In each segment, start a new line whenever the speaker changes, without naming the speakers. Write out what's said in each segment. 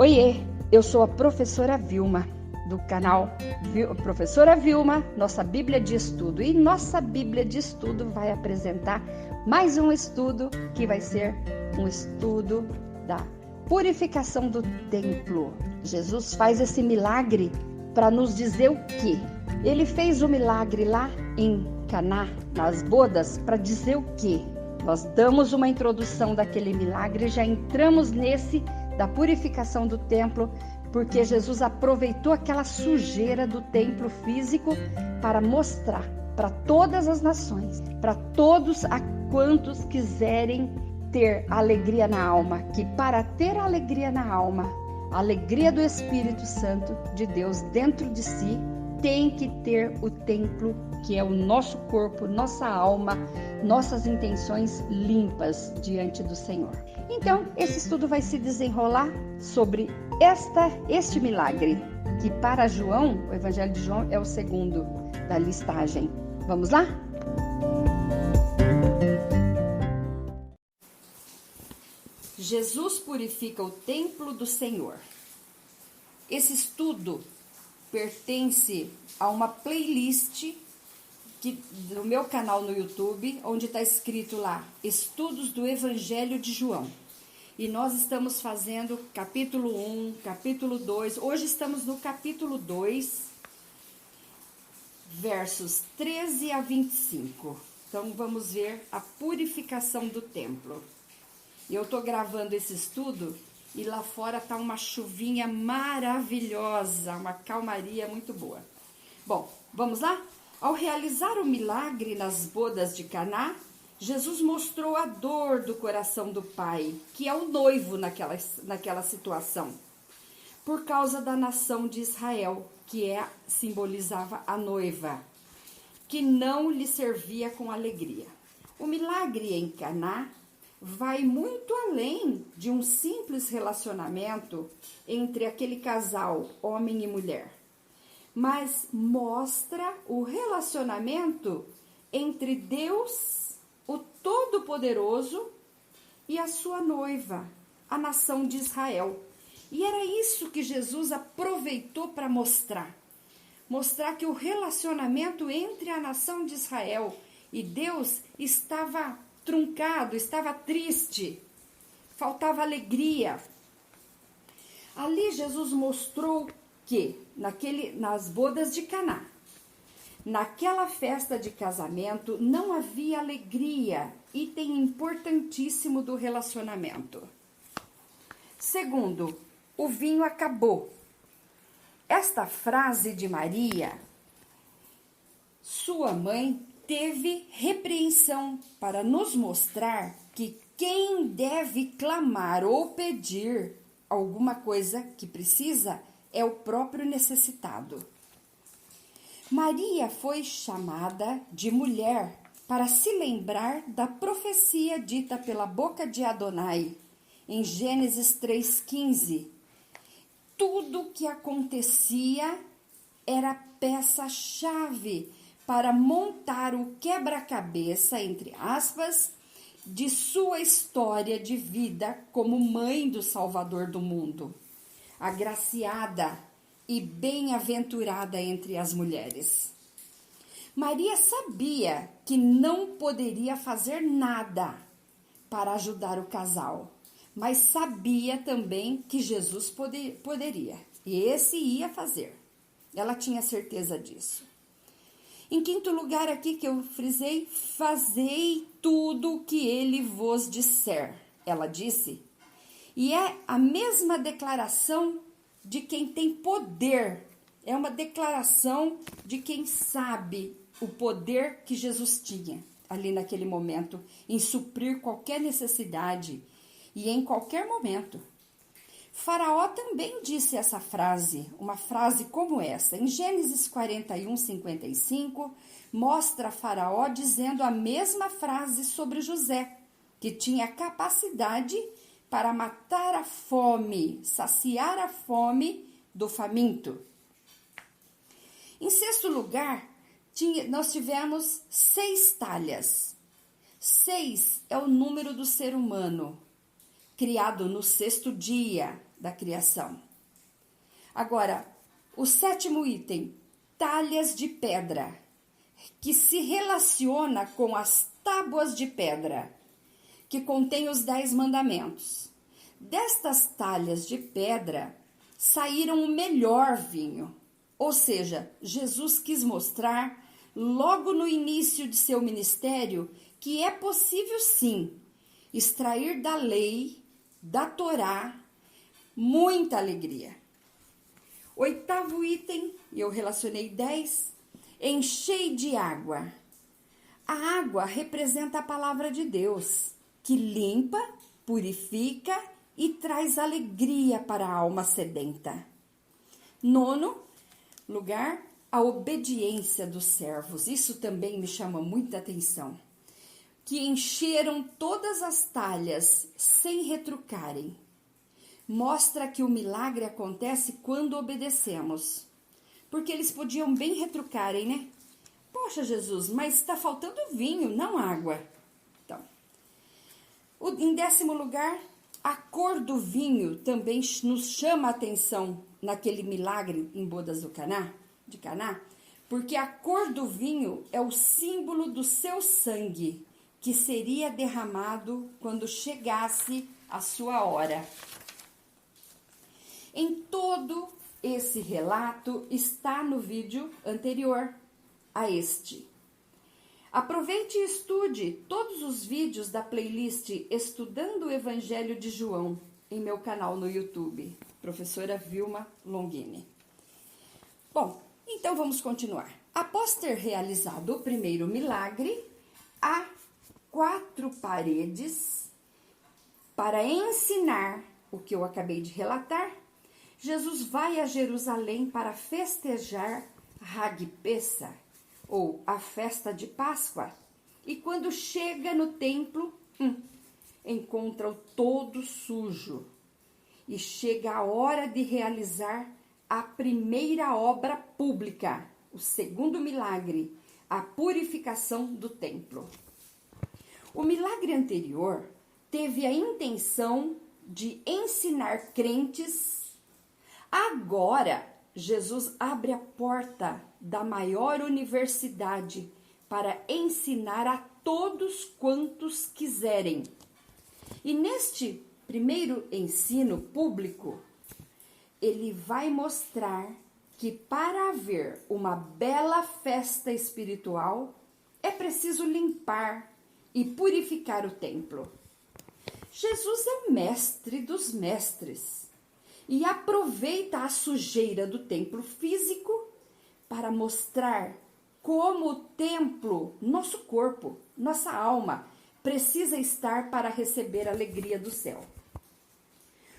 Oiê, eu sou a professora Vilma, do canal Professora Vilma, nossa Bíblia de Estudo. E nossa Bíblia de Estudo vai apresentar mais um estudo que vai ser um estudo da purificação do templo. Jesus faz esse milagre para nos dizer o quê? Ele fez o milagre lá em Caná, nas bodas, para dizer o quê? Nós damos uma introdução daquele milagre, já entramos nesse da purificação do templo, porque Jesus aproveitou aquela sujeira do templo físico para mostrar para todas as nações, para todos quantos quiserem ter alegria na alma, que para ter alegria na alma, a alegria do Espírito Santo de Deus dentro de si, tem que ter o templo, que é o nosso corpo, nossa alma, nossas intenções limpas diante do Senhor. Então, esse estudo vai se desenrolar sobre este milagre, que para João, o Evangelho de João é o segundo da listagem. Vamos lá? Jesus purifica o templo do Senhor. Esse estudo pertence a uma playlist do meu canal no YouTube, onde está escrito lá, Estudos do Evangelho de João. E nós estamos fazendo capítulo 1, capítulo 2, hoje estamos no capítulo 2, versos 13 a 25. Então vamos ver a purificação do templo. Eu estou gravando esse estudo e lá fora está uma chuvinha maravilhosa, uma calmaria muito boa. Bom, vamos lá? Ao realizar o milagre nas bodas de Caná, Jesus mostrou a dor do coração do Pai, que é o noivo naquela situação, por causa da nação de Israel, que simbolizava a noiva, que não lhe servia com alegria. O milagre em Caná vai muito além de um simples relacionamento entre aquele casal, homem e mulher, mas mostra o relacionamento entre Deus, o Todo-Poderoso, e a sua noiva, a nação de Israel. E era isso que Jesus aproveitou para mostrar que o relacionamento entre a nação de Israel e Deus estava truncado, estava triste, faltava alegria. Ali Jesus mostrou que nas bodas de Caná, naquela festa de casamento, não havia alegria, item importantíssimo do relacionamento. Segundo, o vinho acabou. Esta frase de Maria, sua mãe, teve repreensão para nos mostrar que quem deve clamar ou pedir alguma coisa que precisa é o próprio necessitado. Maria foi chamada de mulher para se lembrar da profecia dita pela boca de Adonai, em Gênesis 3,15. Tudo que acontecia era peça-chave para montar o quebra-cabeça, entre aspas, de sua história de vida como mãe do Salvador do mundo, agraciada e bem-aventurada entre as mulheres. Maria sabia que não poderia fazer nada para ajudar o casal, mas sabia também que Jesus poderia, e esse ia fazer. Ela tinha certeza disso. Em quinto lugar aqui que eu frisei, fazei tudo o que ele vos disser, ela disse. E é a mesma declaração de quem tem poder, é uma declaração de quem sabe o poder que Jesus tinha ali naquele momento, em suprir qualquer necessidade e em qualquer momento. Faraó também disse essa frase, uma frase como essa. Em Gênesis 41, 55, mostra Faraó dizendo a mesma frase sobre José, que tinha capacidade para matar a fome, saciar a fome do faminto. Em sexto lugar, nós tivemos 6 talhas. 6 é o número do ser humano. criado no 6º dia da criação. Agora, o 7º item, talhas de pedra, que se relaciona com as tábuas de pedra, que contém os 10 mandamentos. Destas talhas de pedra saíram o melhor vinho, ou seja, Jesus quis mostrar, logo no início de seu ministério, que é possível sim extrair da lei, da Torá, muita alegria. 8º item, eu relacionei 10, enchei de água. A água representa a palavra de Deus, que limpa, purifica e traz alegria para a alma sedenta. 9º lugar, a obediência dos servos. Isso também me chama muita atenção. Que encheram todas as talhas sem retrucarem. Mostra que o milagre acontece quando obedecemos. Porque eles podiam bem retrucarem, né? Poxa, Jesus, mas está faltando vinho, não água. Então, em 10º lugar, a cor do vinho também nos chama a atenção naquele milagre em bodas de Caná, porque a cor do vinho é o símbolo do seu sangue, que seria derramado quando chegasse a sua hora. Em todo esse relato está no vídeo anterior a este. Aproveite e estude todos os vídeos da playlist Estudando o Evangelho de João em meu canal no YouTube, professora Vilma Longini. Bom, então vamos continuar. Após ter realizado o primeiro milagre, há 4 paredes para ensinar o que eu acabei de relatar. Jesus vai a Jerusalém para festejar Hag Pessah, ou a festa de Páscoa, e quando chega no templo, encontra-o todo sujo, e chega a hora de realizar a primeira obra pública, o 2º milagre, a purificação do templo. O milagre anterior teve a intenção de ensinar crentes. Agora, Jesus abre a porta da maior universidade para ensinar a todos quantos quiserem. E neste primeiro ensino público, ele vai mostrar que para haver uma bela festa espiritual, é preciso limpar e purificar o templo. Jesus é o mestre dos mestres e aproveita a sujeira do templo físico para mostrar como o templo, nosso corpo, nossa alma, precisa estar para receber a alegria do céu.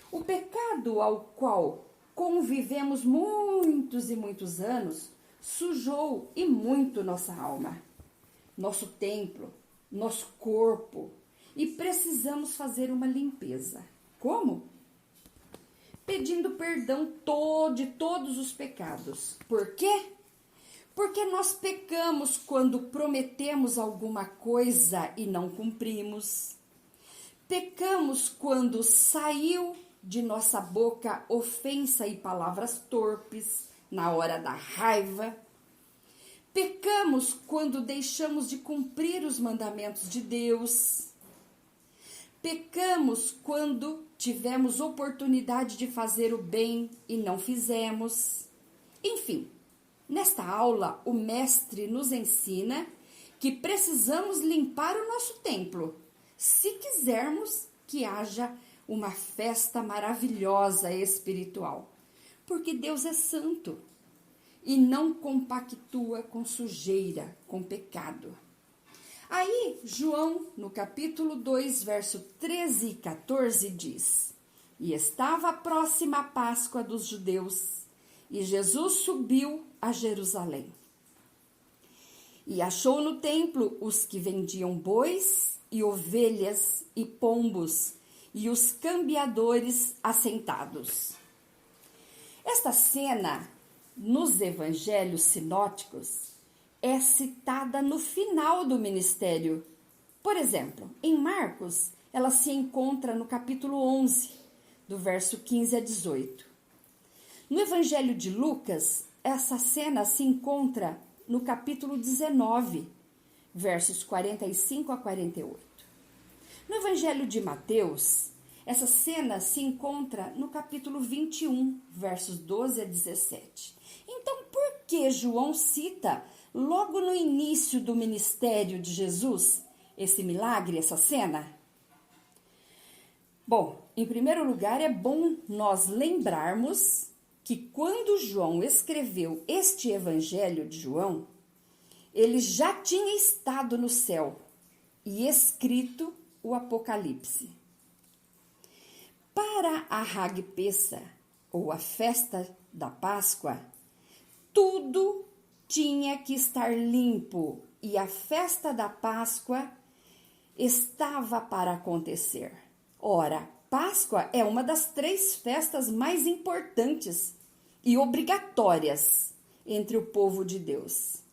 O pecado ao qual convivemos muitos e muitos anos sujou e muito nossa alma, nosso templo, nosso corpo, e precisamos fazer uma limpeza. Como? Pedindo perdão de todos os pecados. Por quê? Porque nós pecamos quando prometemos alguma coisa e não cumprimos. Pecamos quando saiu de nossa boca ofensa e palavras torpes na hora da raiva. Pecamos quando deixamos de cumprir os mandamentos de Deus. Pecamos quando tivemos oportunidade de fazer o bem e não fizemos. Enfim, nesta aula, o mestre nos ensina que precisamos limpar o nosso templo, se quisermos que haja uma festa maravilhosa espiritual. Porque Deus é santo e não compactua com sujeira, com pecado. Aí, João, no capítulo 2, verso 13 e 14, diz: E estava próxima a Páscoa dos judeus, e Jesus subiu a Jerusalém. E achou no templo os que vendiam bois e ovelhas e pombos, e os cambiadores assentados. Esta cena, nos evangelhos sinóticos, é citada no final do ministério. Por exemplo, em Marcos, ela se encontra no capítulo 11, do verso 15 a 18. No Evangelho de Lucas, essa cena se encontra no capítulo 19, versos 45 a 48. No Evangelho de Mateus, essa cena se encontra no capítulo 21, versos 12 a 17. Então, por que João cita, logo no início do ministério de Jesus, esse milagre, essa cena? Bom, em primeiro lugar, é bom nós lembrarmos que quando João escreveu este Evangelho de João, ele já tinha estado no céu e escrito o Apocalipse. Para a Hag Pessah, ou a festa da Páscoa, tudo tinha que estar limpo e a festa da Páscoa estava para acontecer. Ora, Páscoa é uma das 3 festas mais importantes e obrigatórias entre o povo de Deus.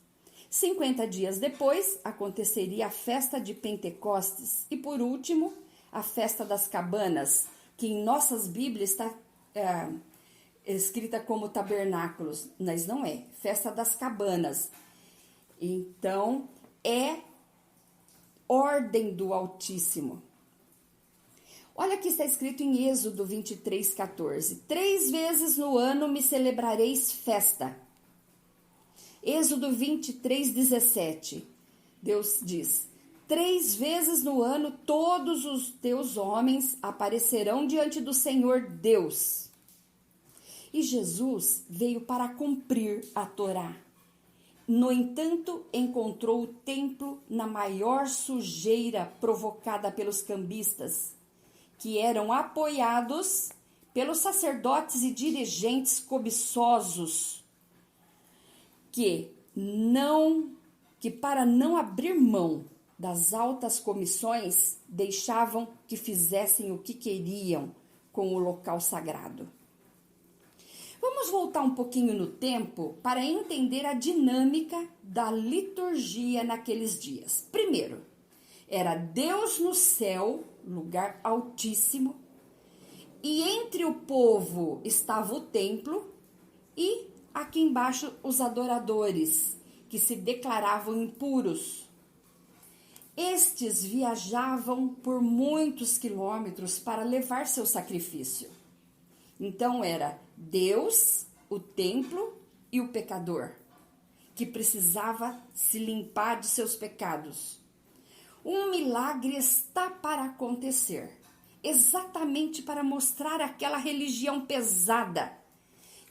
50 dias depois, aconteceria a festa de Pentecostes e, por último, a festa das cabanas, que em nossas Bíblias está escrita como tabernáculos, mas não é, festa das cabanas. Então, é ordem do Altíssimo. Olha que está escrito em Êxodo 23, 14. 3 vezes no ano me celebrareis festa. Êxodo 23, 17. Deus diz: 3 vezes no ano todos os teus homens aparecerão diante do Senhor Deus. E Jesus veio para cumprir a Torá. No entanto, encontrou o templo na maior sujeira provocada pelos cambistas, que eram apoiados pelos sacerdotes e dirigentes cobiçosos, que para não abrir mão das altas comissões, deixavam que fizessem o que queriam com o local sagrado. Vamos voltar um pouquinho no tempo para entender a dinâmica da liturgia naqueles dias. Primeiro, era Deus no céu, lugar altíssimo, e entre o povo estava o templo e aqui embaixo os adoradores, que se declaravam impuros. Estes viajavam por muitos quilômetros para levar seu sacrifício. Então era Deus, o templo e o pecador, que precisava se limpar de seus pecados. Um milagre está para acontecer, exatamente para mostrar àquela religião pesada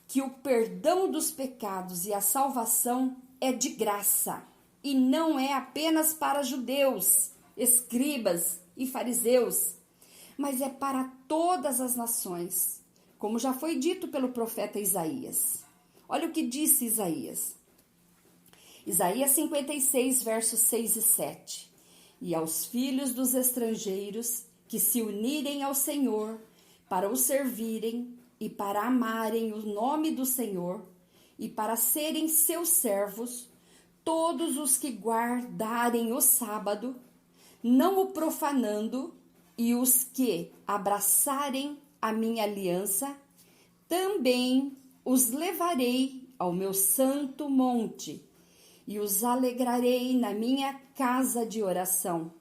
que o perdão dos pecados e a salvação é de graça e não é apenas para judeus, escribas e fariseus, mas é para todas as nações, como já foi dito pelo profeta Isaías. Olha o que disse Isaías. Isaías 56, versos 6 e 7. E aos filhos dos estrangeiros que se unirem ao Senhor para o servirem e para amarem o nome do Senhor e para serem seus servos, todos os que guardarem o sábado, não o profanando, e os que abraçarem a minha aliança, também os levarei ao meu santo monte e os alegrarei na minha casa de oração.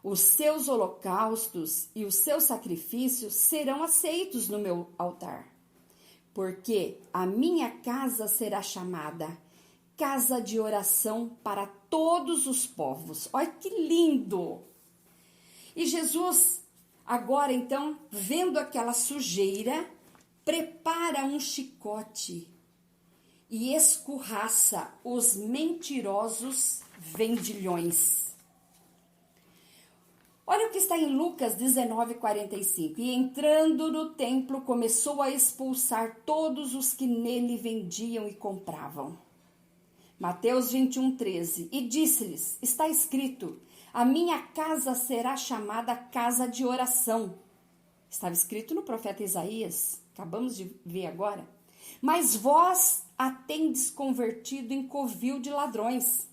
Os seus holocaustos e os seus sacrifícios serão aceitos no meu altar, porque a minha casa será chamada casa de oração para todos os povos. Olha que lindo! E Jesus, agora então, vendo aquela sujeira, prepara um chicote e escorraça os mentirosos vendilhões. Olha o que está em Lucas 19:45. E entrando no templo, começou a expulsar todos os que nele vendiam e compravam. Mateus 21:13. E disse-lhes, está escrito, a minha casa será chamada casa de oração. Estava escrito no profeta Isaías, acabamos de ver agora. Mas vós a tendes convertido em covil de ladrões.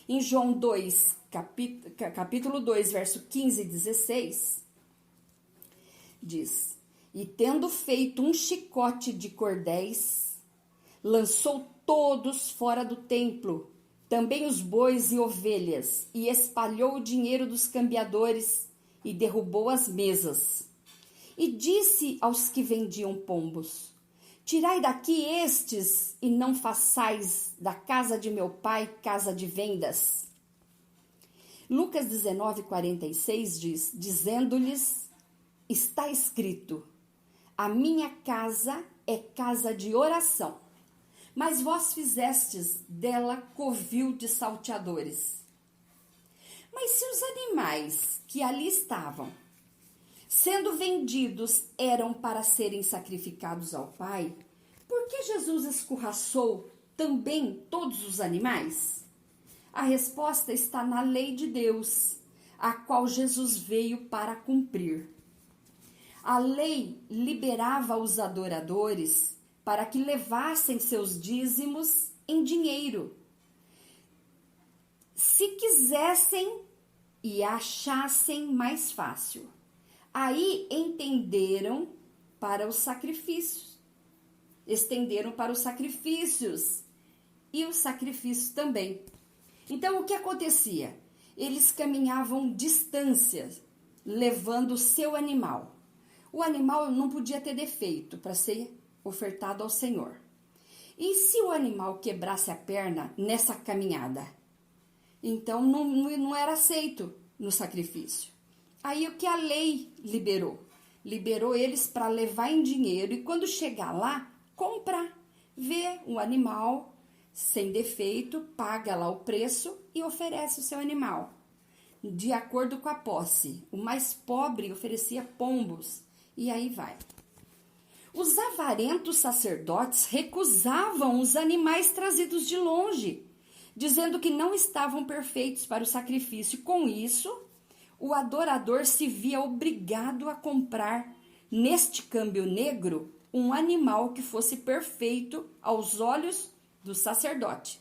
Em João 2, capítulo 2, verso 15 e 16, diz: E tendo feito um chicote de cordéis, lançou todos fora do templo, também os bois e ovelhas, e espalhou o dinheiro dos cambiadores, e derrubou as mesas. E disse aos que vendiam pombos: Tirai daqui estes, e não façais da casa de meu pai casa de vendas. Lucas 19:46 diz: Dizendo-lhes: Está escrito, a minha casa é casa de oração, mas vós fizestes dela covil de salteadores. Mas se os animais que ali estavam, sendo vendidos, eram para serem sacrificados ao Pai, por que Jesus escorraçou também todos os animais? A resposta está na lei de Deus, a qual Jesus veio para cumprir. A lei liberava os adoradores para que levassem seus dízimos em dinheiro, se quisessem e achassem mais fácil. Aí estenderam para os sacrifícios e os sacrifícios também. Então, o que acontecia? Eles caminhavam distâncias, levando o seu animal. O animal não podia ter defeito para ser ofertado ao Senhor. E se o animal quebrasse a perna nessa caminhada? Então, não era aceito no sacrifício. Aí, o que a lei liberou? Liberou eles para levar em dinheiro e, quando chegar lá, comprar. Vê um animal sem defeito, paga lá o preço e oferece o seu animal, de acordo com a posse. O mais pobre oferecia pombos, e aí vai. Os avarentos sacerdotes recusavam os animais trazidos de longe, dizendo que não estavam perfeitos para o sacrifício. Com isso, o adorador se via obrigado a comprar, neste câmbio negro, um animal que fosse perfeito aos olhos do sacerdote,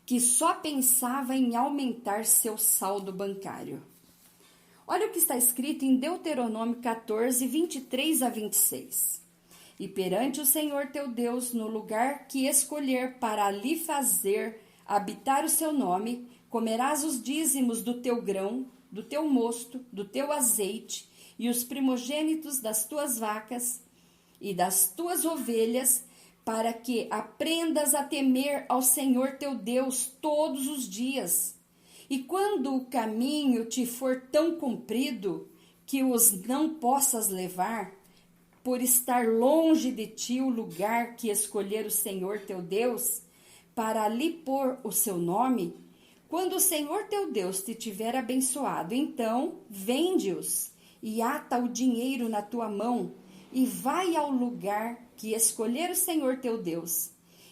que só pensava em aumentar seu saldo bancário. Olha o que está escrito em Deuteronômio 14, 23 a 26. E perante o Senhor teu Deus, no lugar que escolher para ali fazer habitar o seu nome, comerás os dízimos do teu grão, do teu mosto, do teu azeite, e os primogênitos das tuas vacas e das tuas ovelhas, para que aprendas a temer ao Senhor teu Deus todos os dias. E quando o caminho te for tão comprido que os não possas levar, por estar longe de ti o lugar que escolher o Senhor teu Deus, para ali pôr o seu nome, quando o Senhor teu Deus te tiver abençoado, então vende-os e ata o dinheiro na tua mão e vai ao lugar que escolher o Senhor teu Deus,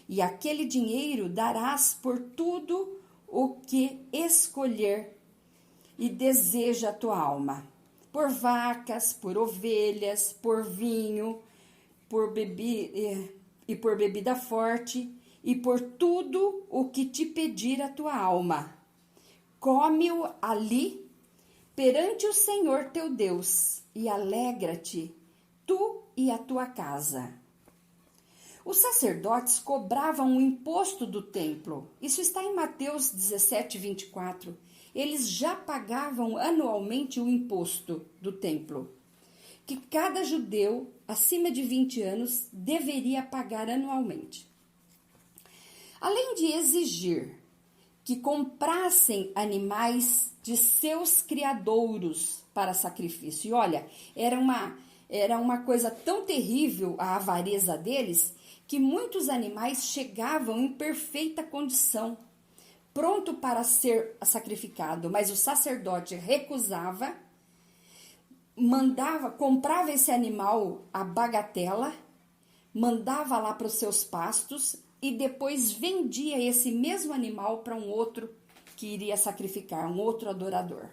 e aquele dinheiro darás por tudo o que escolher e deseja a tua alma, por vacas, por ovelhas, por vinho, por bebida forte, e por tudo o que te pedir a tua alma. Come-o ali perante o Senhor teu Deus, e alegra-te, tu e a tua casa. Os sacerdotes cobravam o imposto do templo. Isso está em Mateus 17, 24. Eles já pagavam anualmente o imposto do templo, que cada judeu acima de 20 anos deveria pagar anualmente. Além de exigir que comprassem animais de seus criadouros para sacrifício. E olha, era uma coisa tão terrível a avareza deles, que muitos animais chegavam em perfeita condição, pronto para ser sacrificado, mas o sacerdote recusava, comprava esse animal a bagatela, mandava lá para os seus pastos e depois vendia esse mesmo animal para um outro que iria sacrificar, um outro adorador.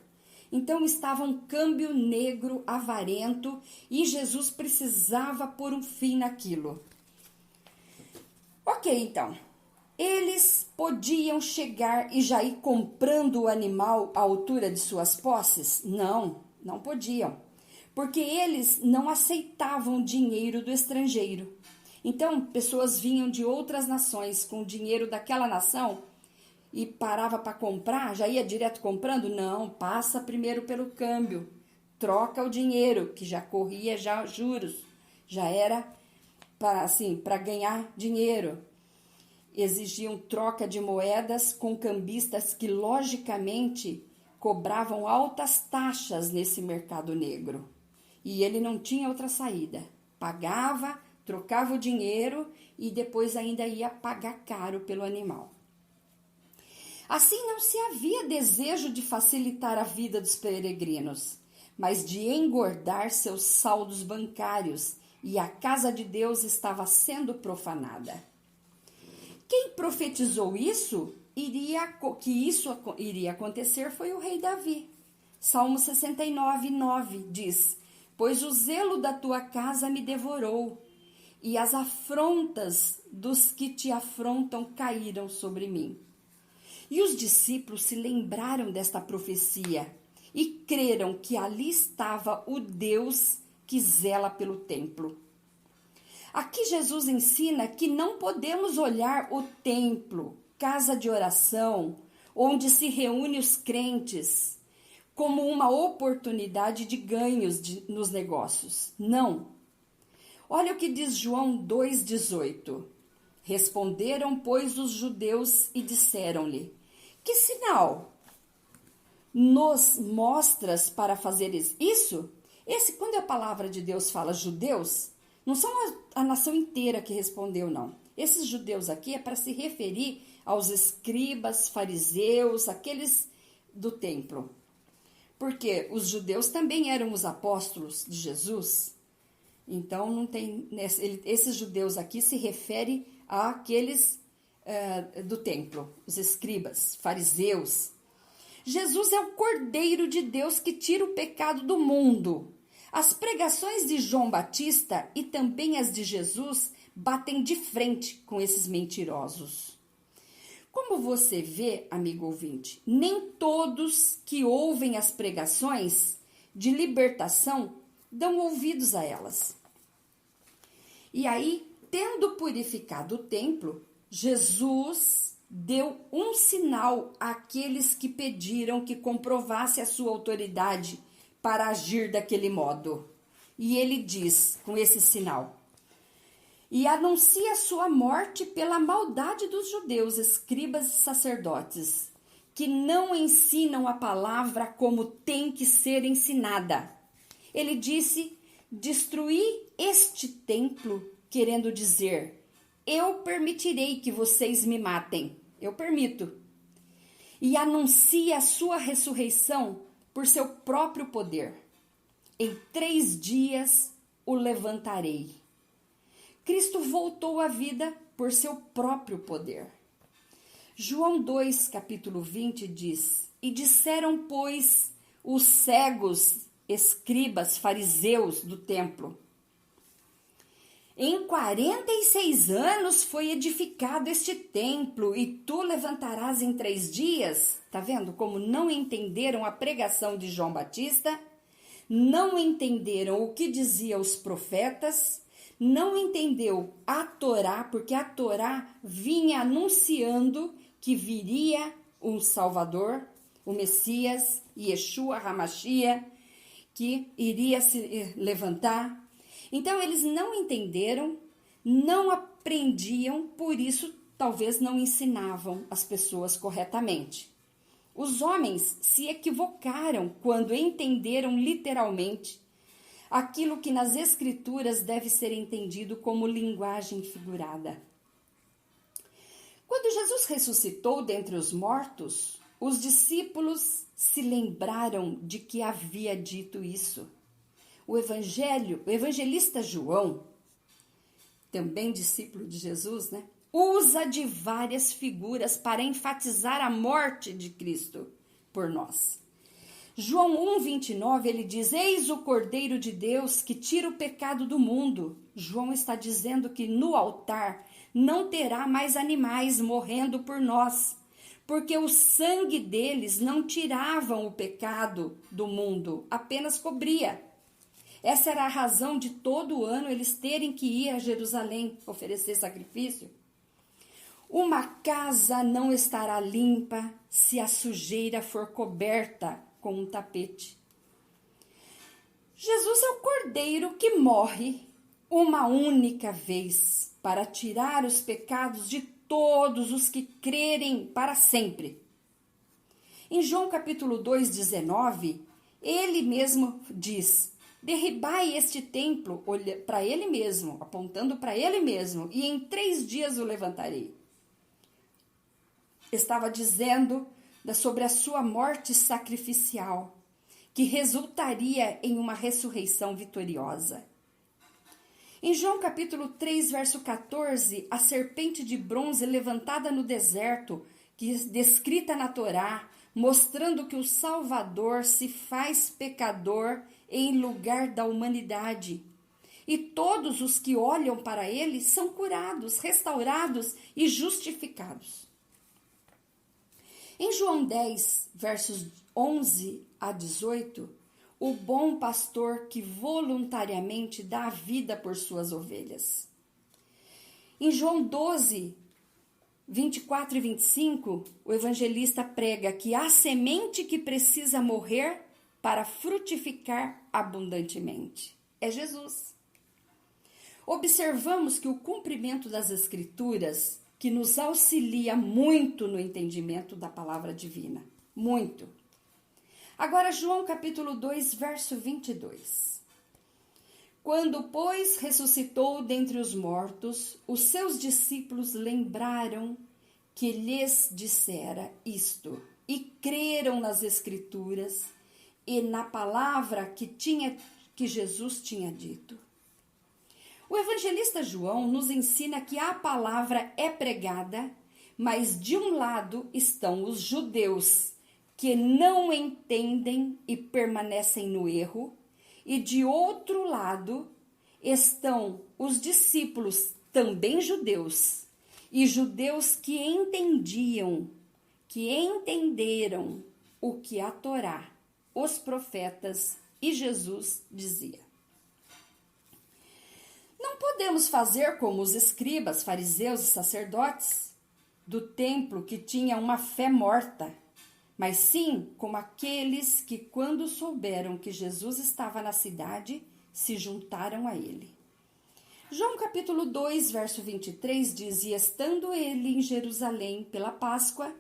Então estava um câmbio negro, avarento, e Jesus precisava pôr um fim naquilo. Ok, então, Eles podiam chegar e já ir comprando o animal à altura de suas posses? Não, não podiam, porque eles não aceitavam dinheiro do estrangeiro. Então, pessoas vinham de outras nações com o dinheiro daquela nação e parava para comprar, já ia direto comprando? Não, passa primeiro pelo câmbio, troca o dinheiro, que já corria já juros, já era para ganhar dinheiro. Exigiam troca de moedas com cambistas que, logicamente, cobravam altas taxas nesse mercado negro. E ele não tinha outra saída. Pagava, trocava o dinheiro e depois ainda ia pagar caro pelo animal. Assim, não se havia desejo de facilitar a vida dos peregrinos, mas de engordar seus saldos bancários, e a casa de Deus estava sendo profanada. Quem profetizou que isso iria acontecer foi o rei Davi. Salmo 69, 9 diz: Pois o zelo da tua casa me devorou, e as afrontas dos que te afrontam caíram sobre mim. E os discípulos se lembraram desta profecia e creram que ali estava o Deus que zela pelo templo. Aqui Jesus ensina que não podemos olhar o templo, casa de oração, onde se reúnem os crentes, como uma oportunidade de ganhos nos negócios. Não. Olha o que diz João 2,18. Responderam, pois, os judeus e disseram-lhe: Que sinal nos mostras para fazeres isso? Quando a palavra de Deus fala judeus, não são a nação inteira que respondeu, não. Esses judeus aqui é para se referir aos escribas, fariseus, aqueles do templo. Porque os judeus também eram os apóstolos de Jesus. Então, não tem, esses judeus aqui se referem àqueles do templo, os escribas, fariseus. Jesus é o Cordeiro de Deus que tira o pecado do mundo. As pregações de João Batista e também as de Jesus batem de frente com esses mentirosos. Como você vê, amigo ouvinte, nem todos que ouvem as pregações de libertação dão ouvidos a elas. E aí, tendo purificado o templo, Jesus deu um sinal àqueles que pediram que comprovasse a sua autoridade para agir daquele modo. E ele diz, com esse sinal: E anuncia sua morte pela maldade dos judeus, escribas e sacerdotes, que não ensinam a palavra como tem que ser ensinada. Ele disse: Destruí este templo, querendo dizer: Eu permitirei que vocês me matem. Eu permito. E anuncia a sua ressurreição por seu próprio poder. Em 3 dias o levantarei. Cristo voltou à vida por seu próprio poder. João 2, capítulo 20 diz: E disseram, pois, os cegos, escribas, fariseus do templo: Em 46 anos foi edificado este templo, e tu levantarás em 3 dias? Tá vendo como não entenderam a pregação de João Batista? Não entenderam o que diziam os profetas? Não entendeu a Torá, porque a Torá vinha anunciando que viria um Salvador, o Messias, Yeshua HaMashiach, que iria se levantar. Então, eles não entenderam, não aprendiam, por isso, talvez não ensinavam as pessoas corretamente. Os homens se equivocaram quando entenderam literalmente aquilo que nas Escrituras deve ser entendido como linguagem figurada. Quando Jesus ressuscitou dentre os mortos, os discípulos se lembraram de que havia dito isso. O evangelista João, também discípulo de Jesus, usa de várias figuras para enfatizar a morte de Cristo por nós. João 1,29, ele diz: Eis o Cordeiro de Deus que tira o pecado do mundo. João está dizendo que no altar não terá mais animais morrendo por nós, porque o sangue deles não tiravam o pecado do mundo, apenas cobria. Essa era a razão de todo ano eles terem que ir a Jerusalém oferecer sacrifício. Uma casa não estará limpa se a sujeira for coberta com um tapete. Jesus é o cordeiro que morre uma única vez para tirar os pecados de todos os que crerem para sempre. Em João capítulo 2:19, ele mesmo diz: derribai este templo, para ele mesmo, apontando para ele mesmo, e em 3 dias o levantarei. Estava dizendo sobre a sua morte sacrificial, que resultaria em uma ressurreição vitoriosa. Em João capítulo 3, verso 14, a serpente de bronze levantada no deserto, que é descrita na Torá, mostrando que o Salvador se faz pecador em lugar da humanidade. E todos os que olham para ele são curados, restaurados e justificados. Em João 10, versos 11 a 18, o bom pastor que voluntariamente dá a vida por suas ovelhas. Em João 12, 24 e 25, o evangelista prega que há semente que precisa morrer para frutificar abundantemente. É Jesus. Observamos que o cumprimento das Escrituras, que nos auxilia muito no entendimento da palavra divina. Muito. Agora, João capítulo 2, verso 22. Quando, pois, ressuscitou dentre os mortos, os seus discípulos lembraram que lhes dissera isto, e creram nas Escrituras e na palavra que Jesus tinha dito. O evangelista João nos ensina que a palavra é pregada, mas de um lado estão os judeus, que não entendem e permanecem no erro, e de outro lado estão os discípulos, também judeus, e judeus que entenderam o que a Torá, os profetas e Jesus dizia. Não podemos fazer como os escribas, fariseus e sacerdotes do templo que tinham uma fé morta, mas sim como aqueles que, quando souberam que Jesus estava na cidade, se juntaram a ele. João capítulo 2, verso 23 diz: e estando ele em Jerusalém pela Páscoa,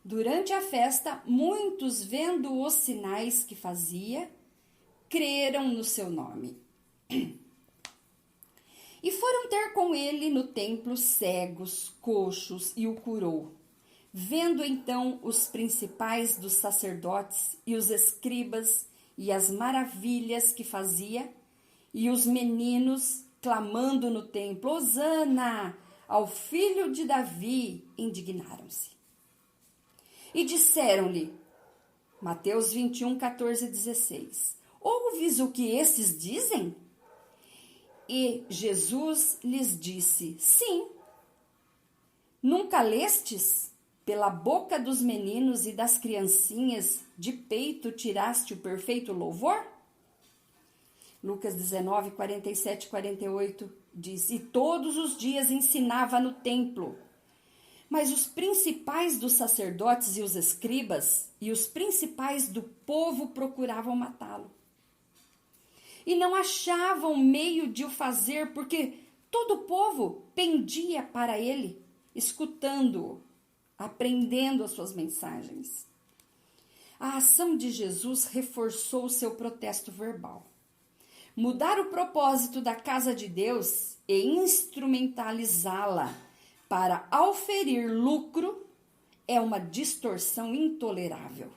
durante a festa, muitos, vendo os sinais que fazia, creram no seu nome. E foram ter com ele no templo cegos, coxos, e o curou. Vendo então os principais dos sacerdotes e os escribas e as maravilhas que fazia, e os meninos clamando no templo, Hosana ao filho de Davi, indignaram-se. E disseram-lhe, Mateus 21, 14 e 16, ouves o que estes dizem? E Jesus lhes disse, sim. Nunca lestes? Pela boca dos meninos e das criancinhas de peito tiraste o perfeito louvor? Lucas 19, 47 e 48 diz, e todos os dias ensinava no templo. Mas os principais dos sacerdotes e os escribas e os principais do povo procuravam matá-lo. E não achavam meio de o fazer, porque todo o povo pendia para ele, escutando-o, aprendendo as suas mensagens. A ação de Jesus reforçou o seu protesto verbal. Mudar o propósito da casa de Deus e instrumentalizá-la para auferir lucro é uma distorção intolerável.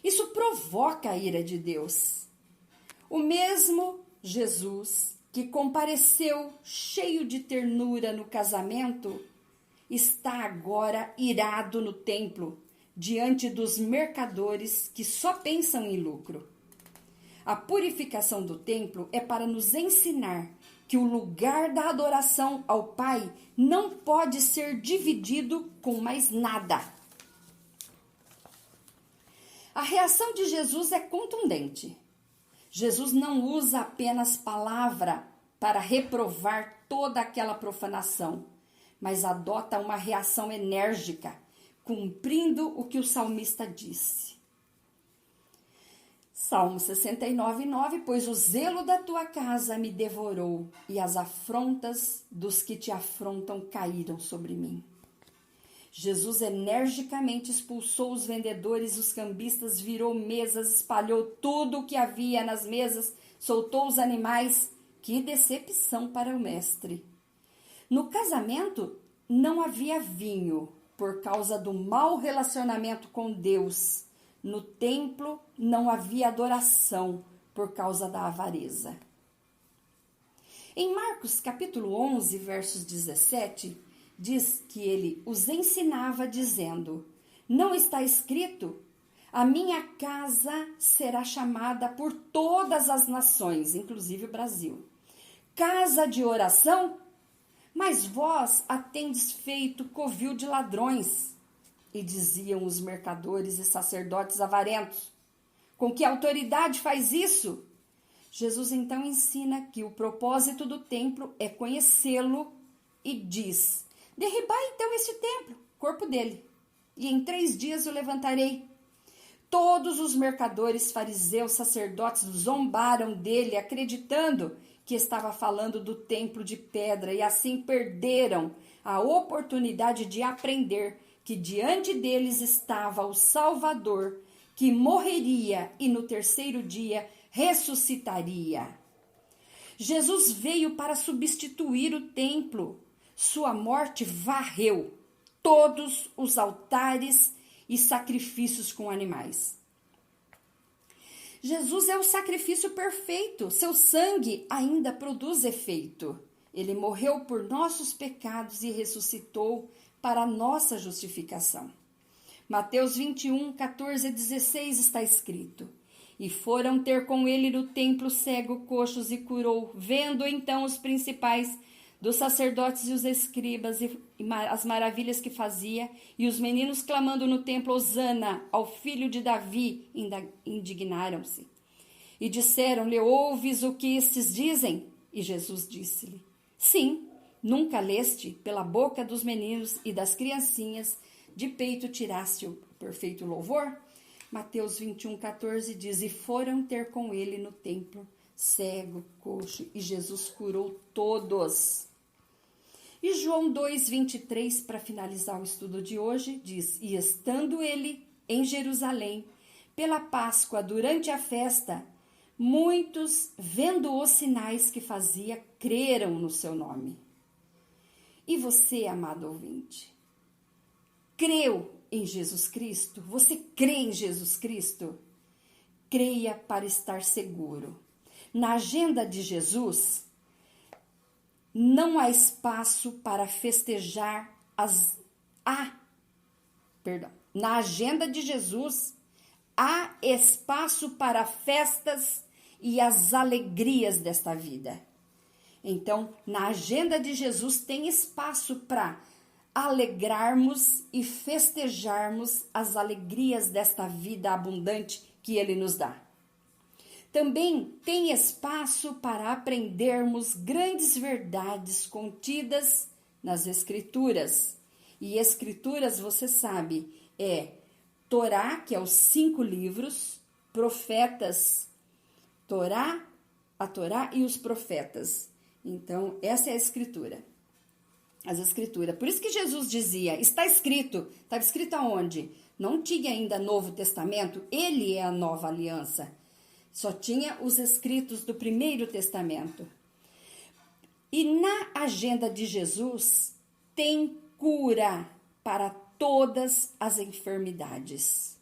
Isso provoca a ira de Deus. O mesmo Jesus que compareceu cheio de ternura no casamento está agora irado no templo, diante dos mercadores que só pensam em lucro. A purificação do templo é para nos ensinar que o lugar da adoração ao Pai não pode ser dividido com mais nada. A reação de Jesus é contundente. Jesus não usa apenas palavra para reprovar toda aquela profanação, mas adota uma reação enérgica, cumprindo o que o salmista disse. Salmo 69:9, pois o zelo da tua casa me devorou, e as afrontas dos que te afrontam caíram sobre mim. Jesus energicamente expulsou os vendedores, os cambistas, virou mesas, espalhou tudo o que havia nas mesas, soltou os animais. Que decepção para o mestre! No casamento não havia vinho por causa do mau relacionamento com Deus. No templo não havia adoração por causa da avareza. Em Marcos capítulo 11, versos 17, diz que ele os ensinava dizendo: não está escrito, a minha casa será chamada por todas as nações, inclusive o Brasil, casa de oração? Mas vós a tendes feito covil de ladrões. E diziam os mercadores e sacerdotes avarentos: com que autoridade faz isso? Jesus então ensina que o propósito do templo é conhecê-lo e diz: derribai então este templo, corpo dele, e em 3 dias o levantarei. Todos os mercadores, fariseus, sacerdotes zombaram dele, acreditando que estava falando do templo de pedra, e assim perderam a oportunidade de aprender que diante deles estava o Salvador, que morreria e no 3º dia ressuscitaria. Jesus veio para substituir o templo. Sua morte varreu todos os altares e sacrifícios com animais. Jesus é o sacrifício perfeito. Seu sangue ainda produz efeito. Ele morreu por nossos pecados e ressuscitou para a nossa justificação. Mateus 21, 14 e 16 está escrito: e foram ter com ele no templo cego, coxos e curou, vendo então os principais dos sacerdotes e os escribas e as maravilhas que fazia, e os meninos clamando no templo: Hosana ao filho de Davi, indignaram-se. E disseram-lhe: ouves o que estes dizem? E Jesus disse-lhe: sim, nunca leste pela boca dos meninos e das criancinhas de peito tiraste o perfeito louvor? Mateus 21, 14 diz: e foram ter com ele no templo cego, coxo, e Jesus curou todos. E João 2, 23, para finalizar o estudo de hoje, diz: e estando ele em Jerusalém, pela Páscoa, durante a festa, muitos, vendo os sinais que fazia, creram no seu nome. E você, amado ouvinte, creu em Jesus Cristo? Você crê em Jesus Cristo? Creia para estar seguro. Na agenda de Jesus, não há espaço para festejar Na agenda de Jesus, há espaço para festas e as alegrias desta vida. Então, na agenda de Jesus tem espaço para alegrarmos e festejarmos as alegrias desta vida abundante que Ele nos dá. Também tem espaço para aprendermos grandes verdades contidas nas Escrituras. E Escrituras, você sabe, é Torá, que é os 5 livros, profetas, a Torá e os profetas. Então, essa é a Escritura. As Escrituras. Por isso que Jesus dizia: está escrito. Estava escrito aonde? Não tinha ainda Novo Testamento. Ele é a nova aliança. Só tinha os escritos do Primeiro Testamento. E na agenda de Jesus tem cura para todas as enfermidades.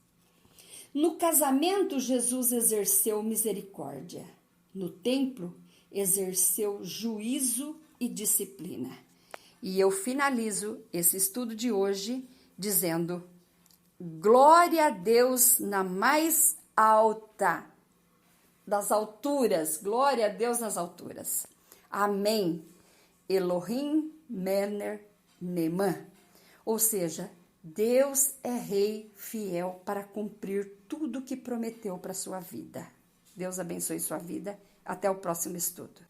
No casamento, Jesus exerceu misericórdia. No templo, exerceu juízo e disciplina. E eu finalizo esse estudo de hoje dizendo: glória a Deus na mais alta das alturas, glória a Deus nas alturas. Amém. Elohim Mener Neman. Ou seja, Deus é rei fiel para cumprir tudo que prometeu para a sua vida. Deus abençoe sua vida. Até o próximo estudo.